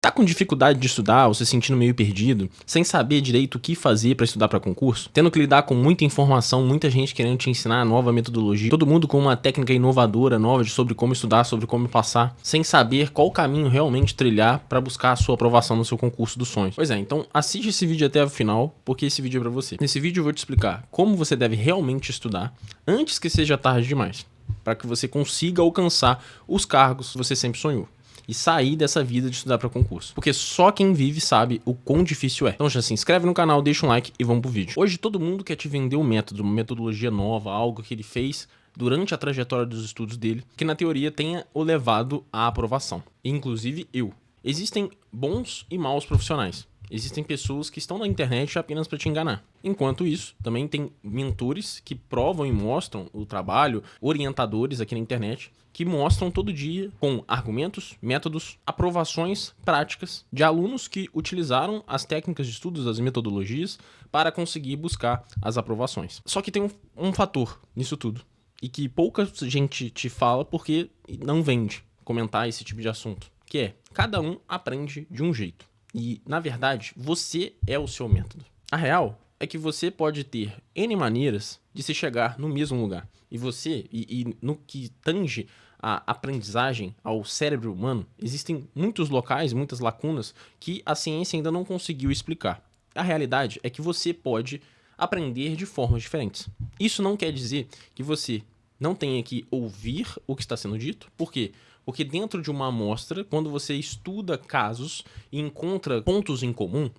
Tá com dificuldade de estudar ou se sentindo meio perdido, sem saber direito o que fazer pra estudar pra concurso? Tendo que lidar com muita informação, muita gente querendo te ensinar a nova metodologia, todo mundo com uma técnica inovadora nova sobre como estudar, sobre como passar, sem saber qual caminho realmente trilhar pra buscar a sua aprovação no seu concurso dos sonhos. Pois é, então assiste esse vídeo até o final, porque esse vídeo é pra você. Nesse vídeo eu vou te explicar como você deve realmente estudar antes que seja tarde demais, para que você consiga alcançar os cargos que você sempre sonhou e sair dessa vida de estudar para concurso. Porque só quem vive sabe o quão difícil é. Então já se inscreve no canal, deixa um like e vamos pro vídeo. Hoje todo mundo quer te vender um método, uma metodologia nova, algo que ele fez durante a trajetória dos estudos dele, que na teoria tenha o levado à aprovação. Inclusive eu. Existem bons e maus profissionais. Existem pessoas que estão na internet apenas para te enganar. Enquanto isso, também tem mentores que provam e mostram o trabalho, orientadores aqui na internet, que mostram todo dia com argumentos, métodos, aprovações práticas de alunos que utilizaram as técnicas de estudos, as metodologias, para conseguir buscar as aprovações. Só que tem um fator nisso tudo, e que pouca gente te fala porque não vende comentar esse tipo de assunto, que é, cada um aprende de um jeito. E, na verdade, você é o seu método. A real é que você pode ter N maneiras de se chegar no mesmo lugar. E você, e no que tange a aprendizagem ao cérebro humano, existem muitos locais, muitas lacunas que a ciência ainda não conseguiu explicar. A realidade é que você pode aprender de formas diferentes. Isso não quer dizer que você não tenha que ouvir o que está sendo dito. Por quê? Porque dentro de uma amostra, quando você estuda casos e encontra pontos em comum,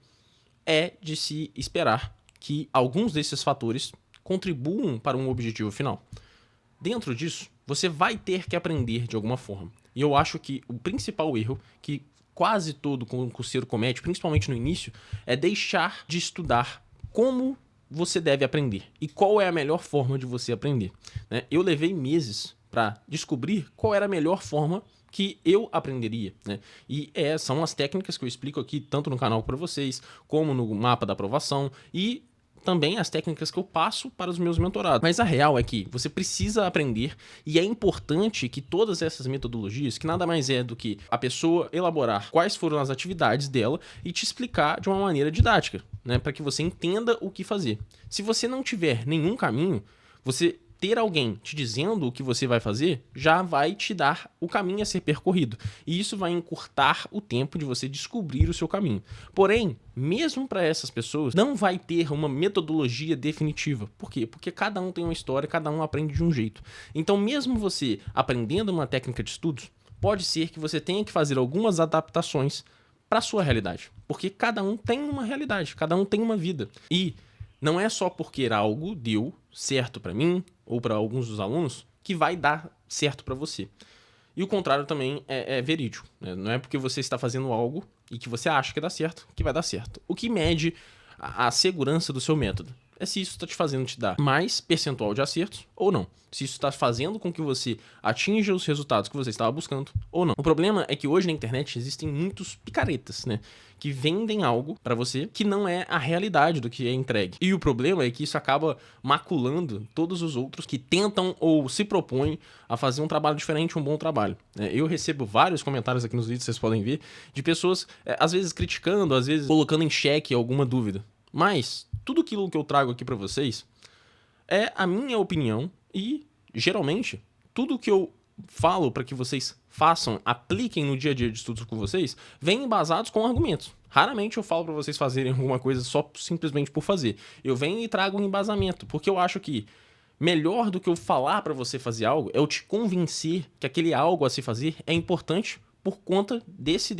é de se esperar que alguns desses fatores contribuam para um objetivo final. Dentro disso, você vai ter que aprender de alguma forma. E eu acho que o principal erro que quase todo concurseiro comete, principalmente no início, é deixar de estudar como você deve aprender e qual é a melhor forma de você aprender. Eu levei meses para descobrir qual era a melhor forma que eu aprenderia, E são as técnicas que eu explico aqui, tanto no canal para vocês, como no mapa da aprovação, e também as técnicas que eu passo para os meus mentorados. Mas a real é que você precisa aprender, e é importante que todas essas metodologias, que nada mais é do que a pessoa elaborar quais foram as atividades dela e te explicar de uma maneira didática, para que você entenda o que fazer. Se você não tiver nenhum caminho, você ter alguém te dizendo o que você vai fazer já vai te dar o caminho a ser percorrido. E isso vai encurtar o tempo de você descobrir o seu caminho. Porém, mesmo para essas pessoas, não vai ter uma metodologia definitiva. Por quê? Porque cada um tem uma história, cada um aprende de um jeito. Então, mesmo você aprendendo uma técnica de estudos, pode ser que você tenha que fazer algumas adaptações para a sua realidade. Porque cada um tem uma realidade, cada um tem uma vida. E não é só porque algo deu certo para mim ou para alguns dos alunos que vai dar certo para você. E o contrário também é verídico. Não é porque você está fazendo algo e que você acha que dá certo que vai dar certo. O que mede a segurança do seu método é se isso está te fazendo te dar mais percentual de acertos ou não. Se isso está fazendo com que você atinja os resultados que você estava buscando ou não. O problema é que hoje na internet existem muitos picaretas, que vendem algo para você que não é a realidade do que é entregue. E o problema é que isso acaba maculando todos os outros que tentam ou se propõem a fazer um trabalho diferente, um bom trabalho. Eu recebo vários comentários aqui nos vídeos, vocês podem ver, de pessoas às vezes criticando, às vezes colocando em xeque alguma dúvida. Mas tudo aquilo que eu trago aqui para vocês é a minha opinião e, geralmente, tudo que eu falo para que vocês façam, apliquem no dia a dia de estudos com vocês, vem embasados com argumentos. Raramente eu falo para vocês fazerem alguma coisa só simplesmente por fazer. Eu venho e trago um embasamento, porque eu acho que melhor do que eu falar para você fazer algo é eu te convencer que aquele algo a se fazer é importante por conta desse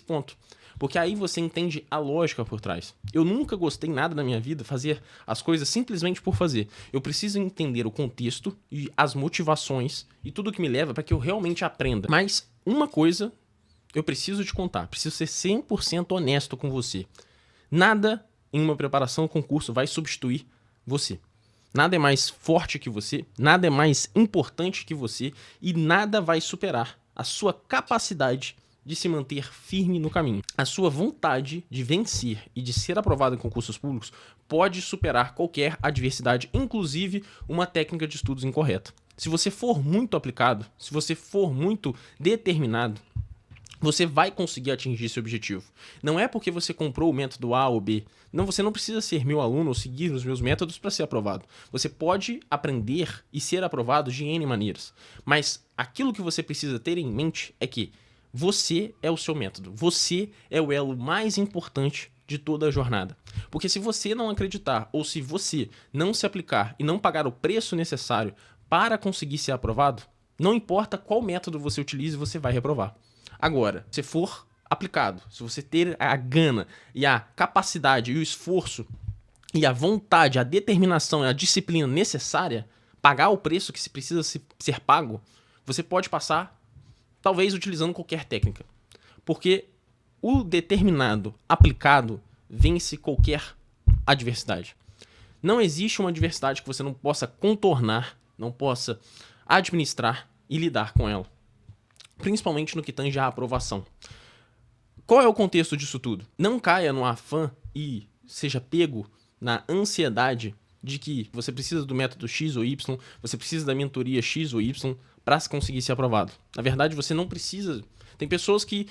ponto. Porque aí você entende a lógica por trás. Eu nunca gostei nada na minha vida fazer as coisas simplesmente por fazer. Eu preciso entender o contexto e as motivações e tudo que me leva para que eu realmente aprenda. Mas uma coisa eu preciso te contar, preciso ser 100% honesto com você. Nada em uma preparação ao concurso vai substituir você. Nada é mais forte que você, nada é mais importante que você e nada vai superar a sua capacidade de se manter firme no caminho. A sua vontade de vencer e de ser aprovado em concursos públicos pode superar qualquer adversidade, inclusive uma técnica de estudos incorreta. Se você for muito aplicado, se você for muito determinado, você vai conseguir atingir esse objetivo. Não é porque você comprou o método A ou B. Não, você não precisa ser meu aluno ou seguir os meus métodos para ser aprovado. Você pode aprender e ser aprovado de N maneiras. Mas aquilo que você precisa ter em mente é que você é o seu método. Você é o elo mais importante de toda a jornada. Porque se você não acreditar ou se você não se aplicar e não pagar o preço necessário para conseguir ser aprovado, não importa qual método você utilize, você vai reprovar. Agora, se for aplicado, se você ter a gana e a capacidade e o esforço e a vontade, a determinação e a disciplina necessária, pagar o preço que se precisa ser pago, você pode passar, talvez utilizando qualquer técnica. Porque o determinado aplicado vence qualquer adversidade. Não existe uma adversidade que você não possa contornar, não possa administrar e lidar com ela. Principalmente no que tange à aprovação. Qual é o contexto disso tudo? Não caia no afã e seja pego na ansiedade de que você precisa do método X ou Y, você precisa da mentoria X ou Y para conseguir ser aprovado. Na verdade, você não precisa. Tem pessoas que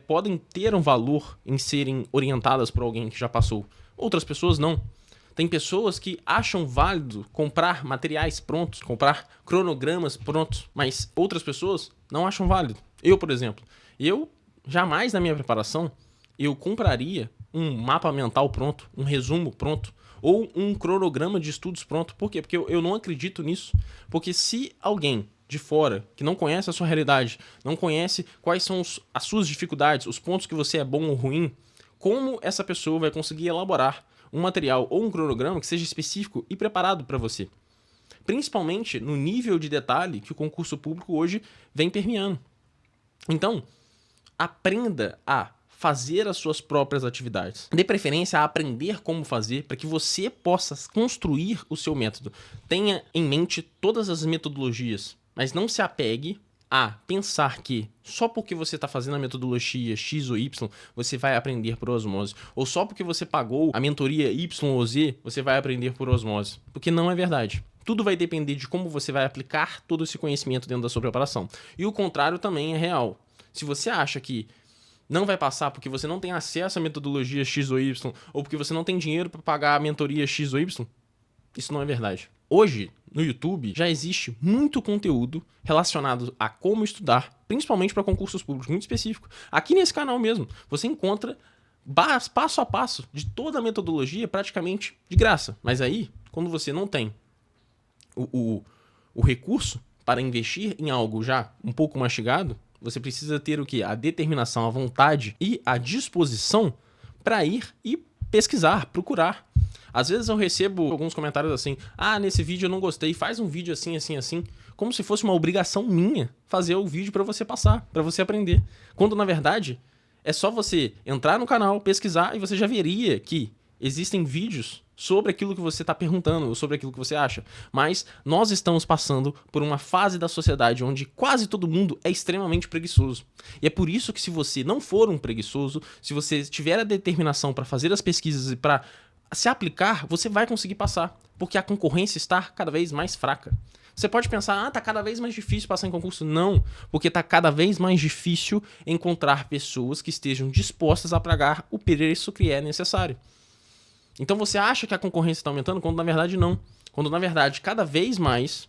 podem ter um valor em serem orientadas por alguém que já passou. Outras pessoas não. Tem pessoas que acham válido comprar materiais prontos, comprar cronogramas prontos, mas outras pessoas não acham válido. Eu, por exemplo, jamais na minha preparação, eu compraria um mapa mental pronto, um resumo pronto, ou um cronograma de estudos pronto. Por quê? Porque eu não acredito nisso. Porque se alguém de fora, que não conhece a sua realidade, não conhece quais são as suas dificuldades, os pontos que você é bom ou ruim, como essa pessoa vai conseguir elaborar um material ou um cronograma que seja específico e preparado para você? Principalmente no nível de detalhe que o concurso público hoje vem permeando. Então, aprenda a fazer as suas próprias atividades. Dê preferência a aprender como fazer para que você possa construir o seu método. Tenha em mente todas as metodologias, mas não se apegue a pensar que só porque você está fazendo a metodologia X ou Y, você vai aprender por osmose. Ou só porque você pagou a mentoria Y ou Z, você vai aprender por osmose. Porque não é verdade. Tudo vai depender de como você vai aplicar todo esse conhecimento dentro da sua preparação. E o contrário também é real. Se você acha que não vai passar porque você não tem acesso à metodologia X ou Y, ou porque você não tem dinheiro para pagar a mentoria X ou Y, isso não é verdade. Hoje, no YouTube, já existe muito conteúdo relacionado a como estudar, principalmente para concursos públicos, muito específico. Aqui nesse canal mesmo, você encontra passo a passo de toda a metodologia praticamente de graça. Mas aí, quando você não tem o recurso para investir em algo já um pouco mastigado, você precisa ter o quê? A determinação, a vontade e a disposição para ir e pesquisar, procurar. Às vezes eu recebo alguns comentários assim: ah, nesse vídeo eu não gostei, faz um vídeo assim, assim, assim. Como se fosse uma obrigação minha fazer o vídeo para você passar, para você aprender. Quando na verdade é só você entrar no canal, pesquisar e você já veria que existem vídeos sobre aquilo que você está perguntando ou sobre aquilo que você acha. Mas nós estamos passando por uma fase da sociedade onde quase todo mundo é extremamente preguiçoso. E é por isso que se você não for um preguiçoso, se você tiver a determinação para fazer as pesquisas e para se aplicar, você vai conseguir passar. Porque a concorrência está cada vez mais fraca. Você pode pensar, tá cada vez mais difícil passar em concurso. Não, porque tá cada vez mais difícil encontrar pessoas que estejam dispostas a pagar o preço que é necessário. Então você acha que a concorrência está aumentando, quando na verdade não. Quando na verdade cada vez mais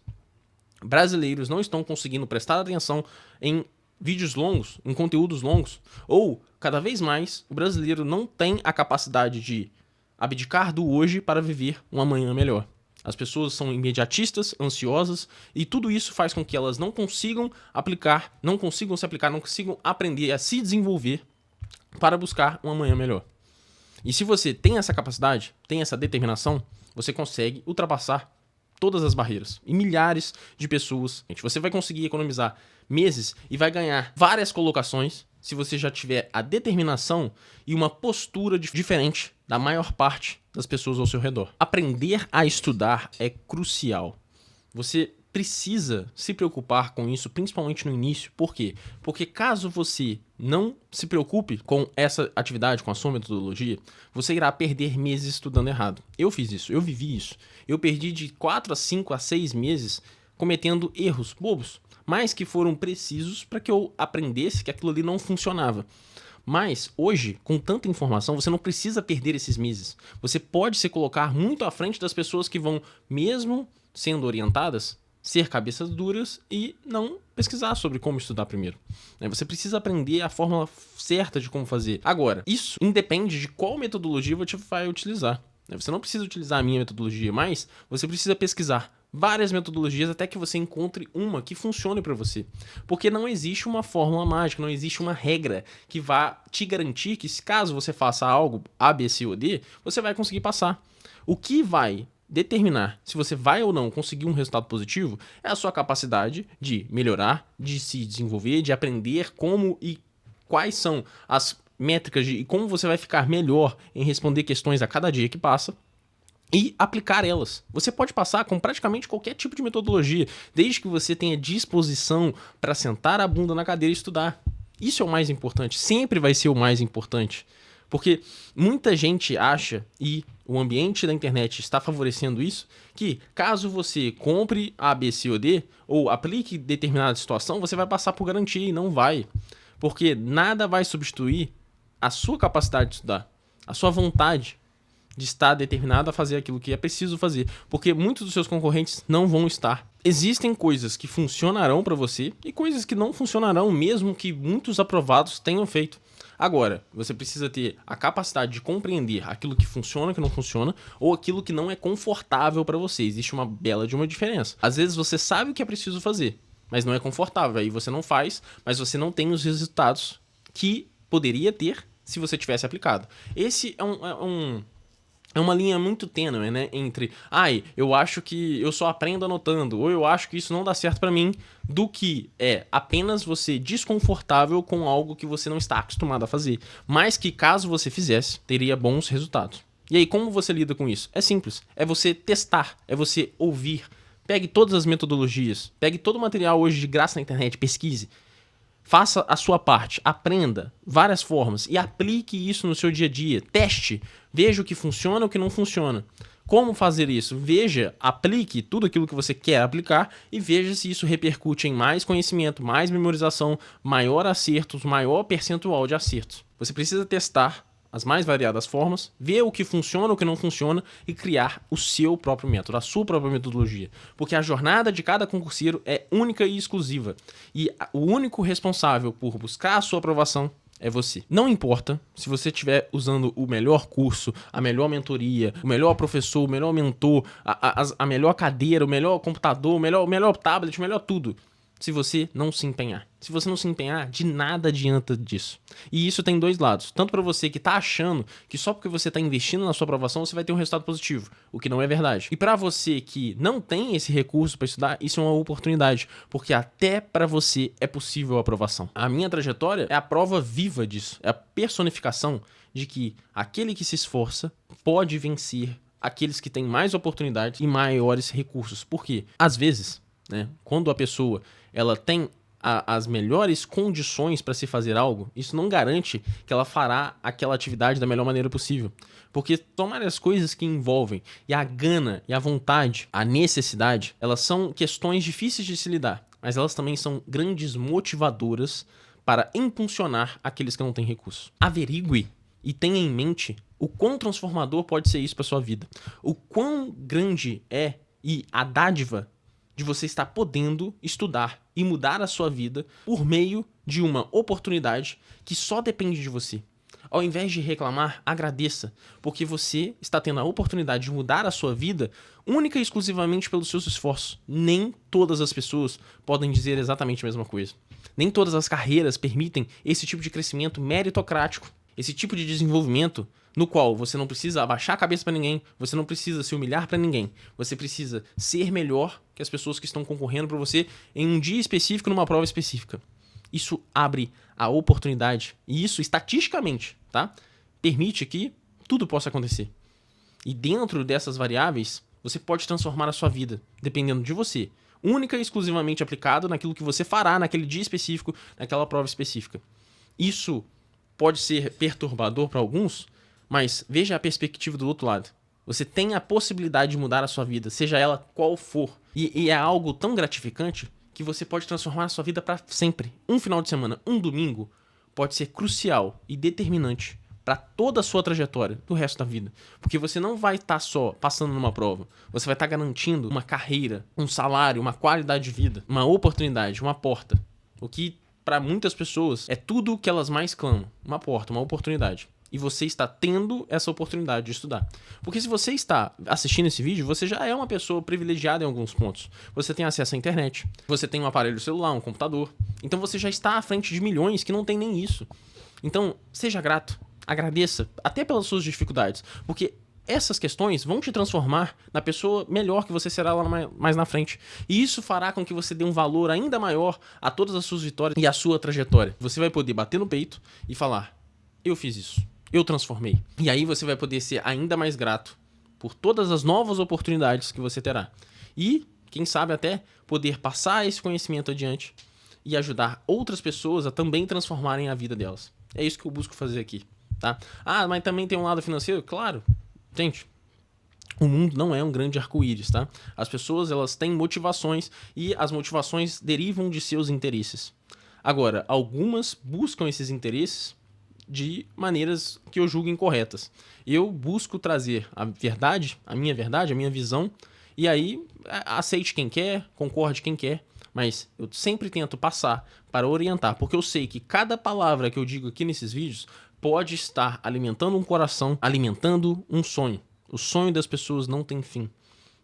brasileiros não estão conseguindo prestar atenção em vídeos longos, em conteúdos longos, ou cada vez mais o brasileiro não tem a capacidade de abdicar do hoje para viver um amanhã melhor. As pessoas são imediatistas, ansiosas, e tudo isso faz com que elas não consigam aplicar, não consigam se aplicar, não consigam aprender a se desenvolver para buscar um amanhã melhor. E se você tem essa capacidade, tem essa determinação, você consegue ultrapassar todas as barreiras. E milhares de pessoas. Você vai conseguir economizar meses e vai ganhar várias colocações se você já tiver a determinação e uma postura diferente da maior parte das pessoas ao seu redor. Aprender a estudar é crucial. Você precisa se preocupar com isso, principalmente no início. Por quê? Porque caso você não se preocupe com essa atividade, com a sua metodologia, você irá perder meses estudando errado. Eu fiz isso, eu vivi isso. Eu perdi de 4 a 5 a 6 meses cometendo erros bobos. mas que foram precisos para que eu aprendesse que aquilo ali não funcionava. Mas hoje, com tanta informação, você não precisa perder esses meses. Você pode se colocar muito à frente das pessoas que vão, mesmo sendo orientadas, ser cabeças duras e não pesquisar sobre como estudar primeiro. Você precisa aprender a fórmula certa de como fazer. Agora, isso independe de qual metodologia você vai utilizar. Você não precisa utilizar a minha metodologia, mas você precisa pesquisar várias metodologias até que você encontre uma que funcione para você. Porque não existe uma fórmula mágica, não existe uma regra que vá te garantir que, se caso você faça algo A, B, C ou D, você vai conseguir passar. O que vai determinar se você vai ou não conseguir um resultado positivo é a sua capacidade de melhorar, de se desenvolver, de aprender como e quais são as métricas e como você vai ficar melhor em responder questões a cada dia que passa e aplicar elas. Você pode passar com praticamente qualquer tipo de metodologia, desde que você tenha disposição para sentar a bunda na cadeira e estudar. Isso é o mais importante, sempre vai ser o mais importante. Porque muita gente acha, e o ambiente da internet está favorecendo isso, que caso você compre A, B, C ou D, ou aplique determinada situação, você vai passar por garantia, e não vai. Porque nada vai substituir a sua capacidade de estudar, a sua vontade de estar determinado a fazer aquilo que é preciso fazer, porque muitos dos seus concorrentes não vão estar. Existem coisas que funcionarão para você e coisas que não funcionarão, mesmo que muitos aprovados tenham feito. Agora, você precisa ter a capacidade de compreender aquilo que funciona e o que não funciona, ou aquilo que não é confortável para você. Existe uma bela de uma diferença. Às vezes você sabe o que é preciso fazer, mas não é confortável, aí você não faz, mas você não tem os resultados que poderia ter se você tivesse aplicado. Esse é uma linha muito tênue, né? Entre, eu acho que eu só aprendo anotando, ou eu acho que isso não dá certo pra mim, do que é apenas você desconfortável com algo que você não está acostumado a fazer, mas que caso você fizesse, teria bons resultados. E aí, como você lida com isso? É simples, é você testar, é você ouvir. Pegue todas as metodologias, pegue todo o material hoje de graça na internet, pesquise. Faça a sua parte, aprenda várias formas e aplique isso no seu dia a dia. Teste, veja o que funciona e o que não funciona. Como fazer isso? Veja, aplique tudo aquilo que você quer aplicar e veja se isso repercute em mais conhecimento, mais memorização, maior acertos, maior percentual de acertos. Você precisa testar as mais variadas formas, ver o que funciona, o que não funciona e criar o seu próprio método, a sua própria metodologia. Porque a jornada de cada concurseiro é única e exclusiva. E o único responsável por buscar a sua aprovação é você. Não importa se você estiver usando o melhor curso, a melhor mentoria, o melhor professor, o melhor mentor, a melhor cadeira, o melhor computador, o melhor tablet, o melhor tudo. Se você não se empenhar. Se você não se empenhar, de nada adianta disso. E isso tem dois lados. Tanto para você que tá achando que só porque você tá investindo na sua aprovação você vai ter um resultado positivo, o que não é verdade. E para você que não tem esse recurso para estudar, isso é uma oportunidade, porque até para você é possível a aprovação. A minha trajetória é a prova viva disso, é a personificação de que aquele que se esforça pode vencer aqueles que têm mais oportunidades e maiores recursos. Por quê? Às vezes, né, quando a pessoa ela tem as melhores condições para se fazer algo, isso não garante que ela fará aquela atividade da melhor maneira possível. Porque são várias coisas que envolvem, e a gana, e a vontade, a necessidade, elas são questões difíceis de se lidar, mas elas também são grandes motivadoras para impulsionar aqueles que não têm recursos. Averigue e tenha em mente o quão transformador pode ser isso para sua vida. O quão grande é e a dádiva de você estar podendo estudar e mudar a sua vida por meio de uma oportunidade que só depende de você. Ao invés de reclamar, agradeça, porque você está tendo a oportunidade de mudar a sua vida única e exclusivamente pelos seus esforços. Nem todas as pessoas podem dizer exatamente a mesma coisa. Nem todas as carreiras permitem esse tipo de crescimento meritocrático, esse tipo de desenvolvimento no qual você não precisa abaixar a cabeça para ninguém, você não precisa se humilhar para ninguém, você precisa ser melhor que as pessoas que estão concorrendo para você em um dia específico, numa prova específica. Isso abre a oportunidade, e isso estatisticamente, tá? Permite que tudo possa acontecer. E dentro dessas variáveis, você pode transformar a sua vida, dependendo de você, única e exclusivamente aplicado naquilo que você fará naquele dia específico, naquela prova específica. Isso pode ser perturbador para alguns, mas veja a perspectiva do outro lado. Você tem a possibilidade de mudar a sua vida, seja ela qual for. E é algo tão gratificante que você pode transformar a sua vida para sempre. Um final de semana, um domingo, pode ser crucial e determinante para toda a sua trajetória do resto da vida. Porque você não vai estar só passando numa prova. Você vai estar garantindo uma carreira, um salário, uma qualidade de vida, uma oportunidade, uma porta. O que, para muitas pessoas, é tudo o que elas mais clamam. Uma porta, uma oportunidade. E você está tendo essa oportunidade de estudar. Porque se você está assistindo esse vídeo, você já é uma pessoa privilegiada em alguns pontos. Você tem acesso à internet, você tem um aparelho celular, um computador. Então você já está à frente de milhões que não tem nem isso. Então, seja grato, agradeça, até pelas suas dificuldades. Porque essas questões vão te transformar na pessoa melhor que você será lá mais na frente. E isso fará com que você dê um valor ainda maior a todas as suas vitórias e a sua trajetória. Você vai poder bater no peito e falar: eu fiz isso. Eu transformei. E aí você vai poder ser ainda mais grato por todas as novas oportunidades que você terá. E, quem sabe até, poder passar esse conhecimento adiante e ajudar outras pessoas a também transformarem a vida delas. É isso que eu busco fazer aqui, tá? Ah, mas também tem um lado financeiro? Claro. Gente, o mundo não é um grande arco-íris, tá? As pessoas, elas têm motivações e as motivações derivam de seus interesses. Agora, algumas buscam esses interesses de maneiras que eu julgo incorretas. Eu busco trazer a verdade, a minha visão, e aí aceite quem quer, concorde quem quer, mas eu sempre tento passar para orientar, porque eu sei que cada palavra que eu digo aqui nesses vídeos pode estar alimentando um coração, alimentando um sonho. O sonho das pessoas não tem fim,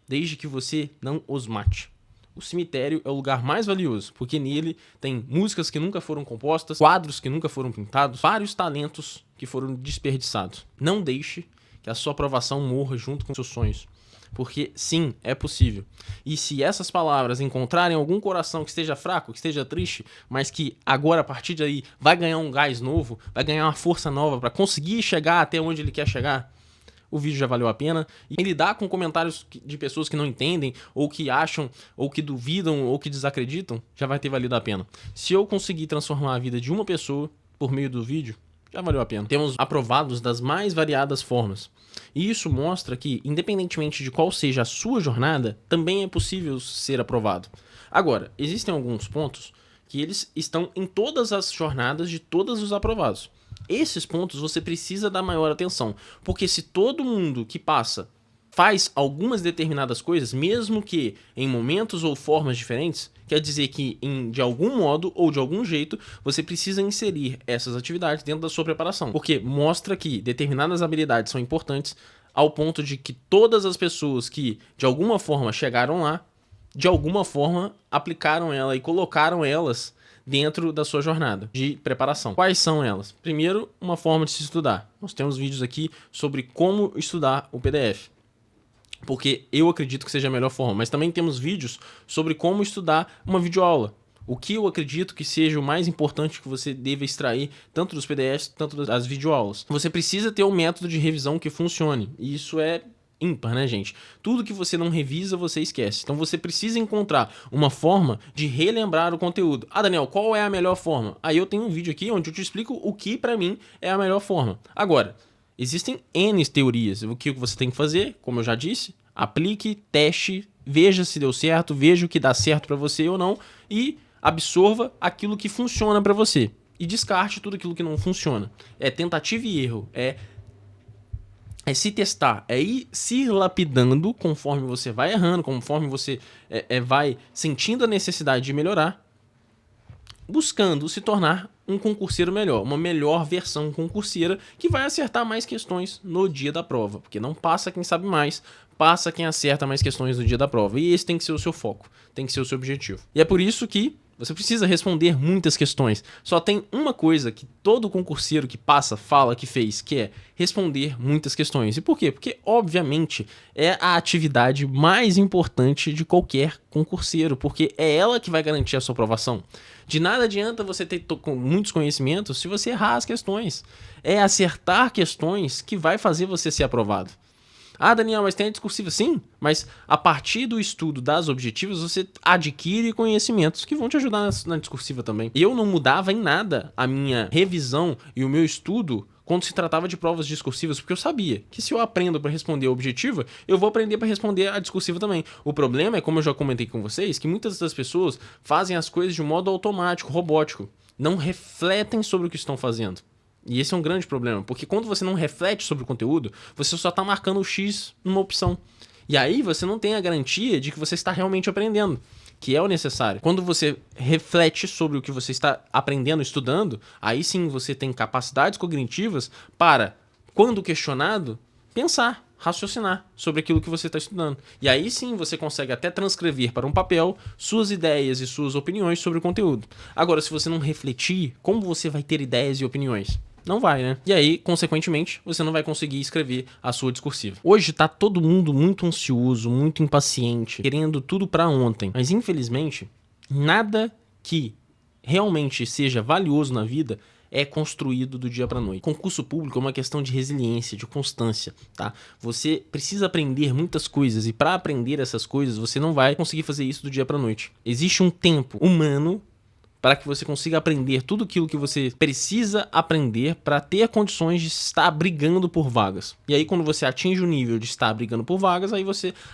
desde que você não os mate. O cemitério é o lugar mais valioso, porque nele tem músicas que nunca foram compostas, quadros que nunca foram pintados, vários talentos que foram desperdiçados. Não deixe que a sua aprovação morra junto com seus sonhos, porque sim, é possível. E se essas palavras encontrarem algum coração que esteja fraco, que esteja triste, mas que agora, a partir daí, vai ganhar um gás novo, vai ganhar uma força nova para conseguir chegar até onde ele quer chegar, o vídeo já valeu a pena. E lidar com comentários de pessoas que não entendem, ou que acham, ou que duvidam, ou que desacreditam, já vai ter valido a pena. Se eu conseguir transformar a vida de uma pessoa por meio do vídeo, já valeu a pena. Temos aprovados das mais variadas formas. E isso mostra que, independentemente de qual seja a sua jornada, também é possível ser aprovado. Agora, existem alguns pontos que eles estão em todas as jornadas de todos os aprovados. Esses pontos você precisa dar maior atenção, porque se todo mundo que passa faz algumas determinadas coisas, mesmo que em momentos ou formas diferentes, quer dizer que de algum modo ou de algum jeito você precisa inserir essas atividades dentro da sua preparação, porque mostra que determinadas habilidades são importantes ao ponto de que todas as pessoas que de alguma forma chegaram lá, de alguma forma aplicaram ela e colocaram elas dentro da sua jornada de preparação. Quais são elas? Primeiro, uma forma de se estudar. Nós temos vídeos aqui sobre como estudar o PDF, porque eu acredito que seja a melhor forma, mas também temos vídeos sobre como estudar uma videoaula. O que eu acredito que seja o mais importante que você deve extrair, tanto dos PDFs, tanto das videoaulas. Você precisa ter um método de revisão que funcione, e isso é ímpar, né, gente? Tudo que você não revisa, você esquece. Então você precisa encontrar uma forma de relembrar o conteúdo. Ah, Daniel, qual é a melhor forma? Aí eu tenho um vídeo aqui onde eu te explico o que pra mim é a melhor forma. Agora, existem N teorias. O que você tem que fazer, como eu já disse, aplique, teste, veja se deu certo, veja o que dá certo pra você ou não e absorva aquilo que funciona pra você. E descarte tudo aquilo que não funciona. É tentativa e erro, é se testar, é ir se lapidando conforme você vai errando, conforme você vai sentindo a necessidade de melhorar, buscando se tornar um concurseiro melhor, uma melhor versão concurseira que vai acertar mais questões no dia da prova, porque não passa quem sabe mais, passa quem acerta mais questões no dia da prova, e esse tem que ser o seu foco, tem que ser o seu objetivo. E é por isso que você precisa responder muitas questões. Só tem uma coisa que todo concurseiro que passa, fala que fez, que é responder muitas questões. E por quê? Porque, obviamente, é a atividade mais importante de qualquer concurseiro, porque é ela que vai garantir a sua aprovação. De nada adianta você ter muitos conhecimentos se você errar as questões. É acertar questões que vai fazer você ser aprovado. Ah, Daniel, mas tem a discursiva? Sim, mas a partir do estudo das objetivas, você adquire conhecimentos que vão te ajudar na discursiva também. Eu não mudava em nada a minha revisão e o meu estudo quando se tratava de provas discursivas, porque eu sabia que se eu aprendo para responder a objetiva, eu vou aprender para responder a discursiva também. O problema é, como eu já comentei com vocês, que muitas das pessoas fazem as coisas de modo automático, robótico. Não refletem sobre o que estão fazendo. E esse é um grande problema, porque quando você não reflete sobre o conteúdo, você só está marcando o X numa opção. E aí você não tem a garantia de que você está realmente aprendendo, que é o necessário. Quando você reflete sobre o que você está aprendendo, estudando, aí sim você tem capacidades cognitivas para, quando questionado, pensar, raciocinar sobre aquilo que você está estudando. E aí sim você consegue até transcrever para um papel suas ideias e suas opiniões sobre o conteúdo. Agora, se você não refletir, como você vai ter ideias e opiniões? Não vai, né? E aí, consequentemente, você não vai conseguir escrever a sua discursiva. Hoje tá todo mundo muito ansioso, muito impaciente, querendo tudo pra ontem. Mas, infelizmente, nada que realmente seja valioso na vida é construído do dia pra noite. Concurso público é uma questão de resiliência, de constância, tá? Você precisa aprender muitas coisas e para aprender essas coisas, você não vai conseguir fazer isso do dia pra noite. Existe um tempo humano para que você consiga aprender tudo aquilo que você precisa aprender para ter condições de estar brigando por vagas. E aí, quando você atinge o nível de estar brigando por vagas, aí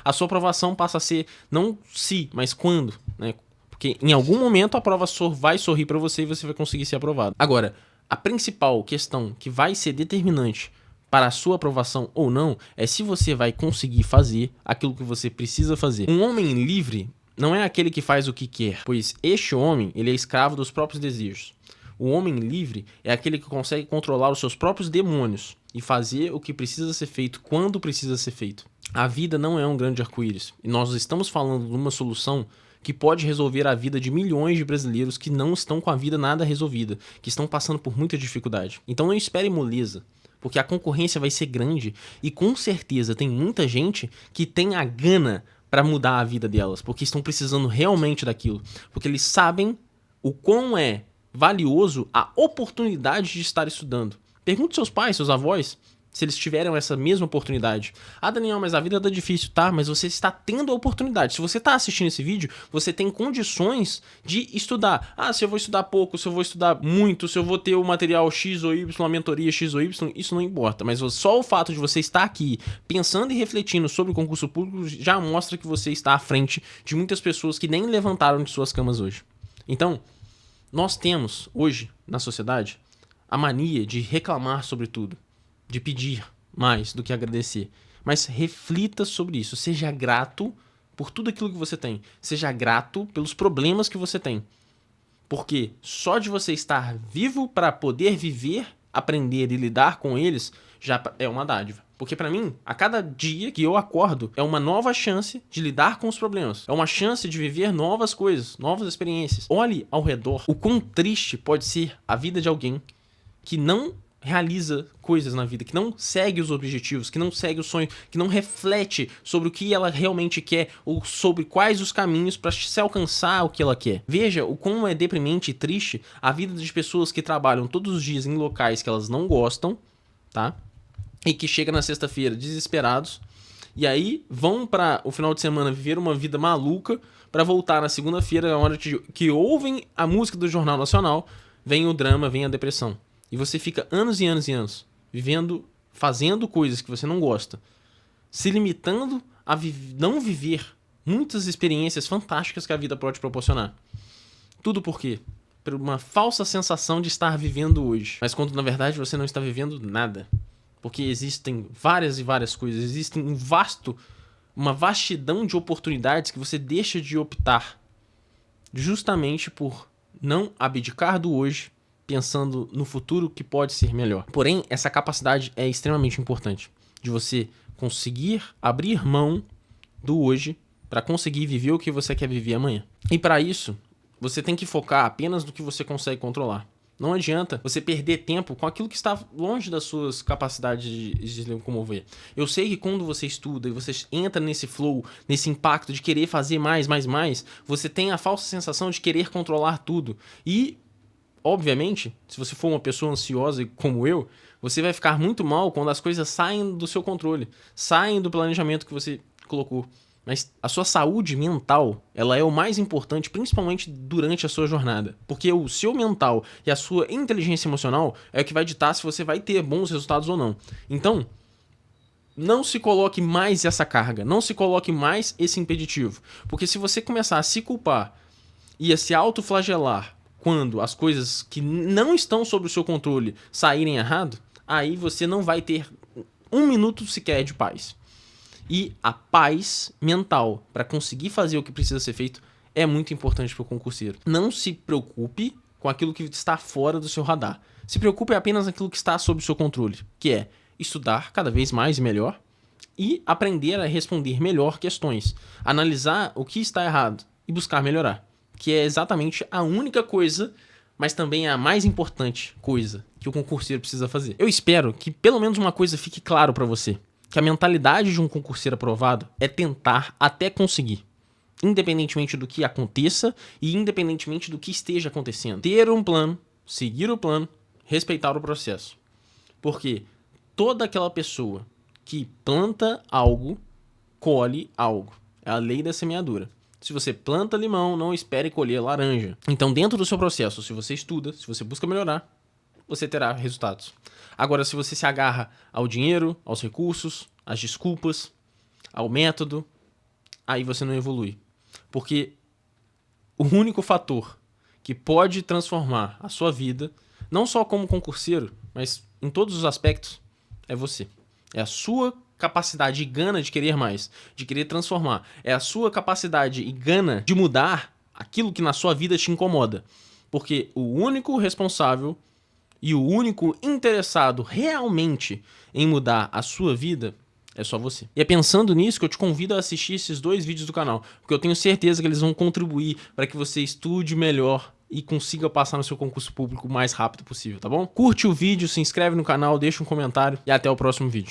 a sua aprovação passa a ser não se, mas quando, né? Porque em algum momento a prova vai sorrir para você e você vai conseguir ser aprovado. Agora, a principal questão que vai ser determinante para a sua aprovação ou não é se você vai conseguir fazer aquilo que você precisa fazer. Um homem livre não é aquele que faz o que quer, pois este homem ele é escravo dos próprios desejos. O homem livre é aquele que consegue controlar os seus próprios demônios e fazer o que precisa ser feito quando precisa ser feito. A vida não é um grande arco-íris e nós estamos falando de uma solução que pode resolver a vida de milhões de brasileiros que não estão com a vida nada resolvida, que estão passando por muita dificuldade. Então não espere moleza, porque a concorrência vai ser grande e com certeza tem muita gente que tem a gana para mudar a vida delas, porque estão precisando realmente daquilo, porque eles sabem o quão é valioso a oportunidade de estar estudando. Pergunte seus pais, seus avós, se eles tiveram essa mesma oportunidade. Ah, Daniel, mas a vida tá difícil, tá? Mas você está tendo a oportunidade. Se você está assistindo esse vídeo, você tem condições de estudar. Ah, se eu vou estudar pouco, se eu vou estudar muito, se eu vou ter o material X ou Y, a mentoria X ou Y, isso não importa. Mas só o fato de você estar aqui pensando e refletindo sobre o concurso público já mostra que você está à frente de muitas pessoas que nem levantaram de suas camas hoje. Então, nós temos hoje na sociedade a mania de reclamar sobre tudo, de pedir mais do que agradecer. Mas reflita sobre isso. Seja grato por tudo aquilo que você tem. Seja grato pelos problemas que você tem. Porque só de você estar vivo para poder viver, aprender e lidar com eles, já é uma dádiva. Porque para mim, a cada dia que eu acordo, é uma nova chance de lidar com os problemas. É uma chance de viver novas coisas, novas experiências. Olhe ao redor o quão triste pode ser a vida de alguém que não realiza coisas na vida, que não segue os objetivos, que não segue o sonho, que não reflete sobre o que ela realmente quer ou sobre quais os caminhos para se alcançar o que ela quer. Veja o como é deprimente e triste a vida de pessoas que trabalham todos os dias em locais que elas não gostam, tá? E que chegam na sexta-feira desesperados e aí vão para o final de semana viver uma vida maluca para voltar na segunda-feira, na hora que ouvem a música do Jornal Nacional, vem o drama, vem a depressão. E você fica anos e anos e anos vivendo, fazendo coisas que você não gosta, se limitando a não viver muitas experiências fantásticas que a vida pode proporcionar. Tudo por quê? Por uma falsa sensação de estar vivendo hoje. Mas quando na verdade você não está vivendo nada. Porque existem várias e várias coisas, existem uma vastidão de oportunidades que você deixa de optar justamente por não abdicar do hoje, pensando no futuro que pode ser melhor. Porém, essa capacidade é extremamente importante, de você conseguir abrir mão do hoje para conseguir viver o que você quer viver amanhã. E para isso, você tem que focar apenas no que você consegue controlar. Não adianta você perder tempo com aquilo que está longe das suas capacidades de se locomover. Eu sei que quando você estuda e você entra nesse flow, nesse impacto de querer fazer mais, você tem a falsa sensação de querer controlar tudo. E obviamente, se você for uma pessoa ansiosa como eu, você vai ficar muito mal quando as coisas saem do seu controle, saem do planejamento que você colocou. Mas a sua saúde mental, ela é o mais importante, principalmente durante a sua jornada. Porque o seu mental e a sua inteligência emocional é o que vai ditar se você vai ter bons resultados ou não. Então, não se coloque mais essa carga, não se coloque mais esse impeditivo. Porque se você começar a se culpar e a se autoflagelar quando as coisas que não estão sob o seu controle saírem errado, aí você não vai ter um minuto sequer de paz. E a paz mental para conseguir fazer o que precisa ser feito é muito importante para o concurseiro. Não se preocupe com aquilo que está fora do seu radar. Se preocupe apenas naquilo que está sob o seu controle, que é estudar cada vez mais e melhor e aprender a responder melhor questões, analisar o que está errado e buscar melhorar, que é exatamente a única coisa, mas também a mais importante coisa que o concurseiro precisa fazer. Eu espero que pelo menos uma coisa fique claro para você, que a mentalidade de um concurseiro aprovado é tentar até conseguir, independentemente do que aconteça e independentemente do que esteja acontecendo. Ter um plano, seguir o plano, respeitar o processo. Porque toda aquela pessoa que planta algo, colhe algo. É a lei da semeadura. Se você planta limão, não espere colher laranja. Então, dentro do seu processo, se você estuda, se você busca melhorar, você terá resultados. Agora, se você se agarra ao dinheiro, aos recursos, às desculpas, ao método, aí você não evolui. Porque o único fator que pode transformar a sua vida, não só como concurseiro, mas em todos os aspectos, é você. É a sua capacidade e gana de querer mais, de querer transformar. É a sua capacidade e gana de mudar aquilo que na sua vida te incomoda. Porque o único responsável e o único interessado realmente em mudar a sua vida é só você. E é pensando nisso que eu te convido a assistir esses 2 vídeos do canal, porque eu tenho certeza que eles vão contribuir para que você estude melhor e consiga passar no seu concurso público o mais rápido possível, tá bom? Curte o vídeo, se inscreve no canal, deixa um comentário e até o próximo vídeo.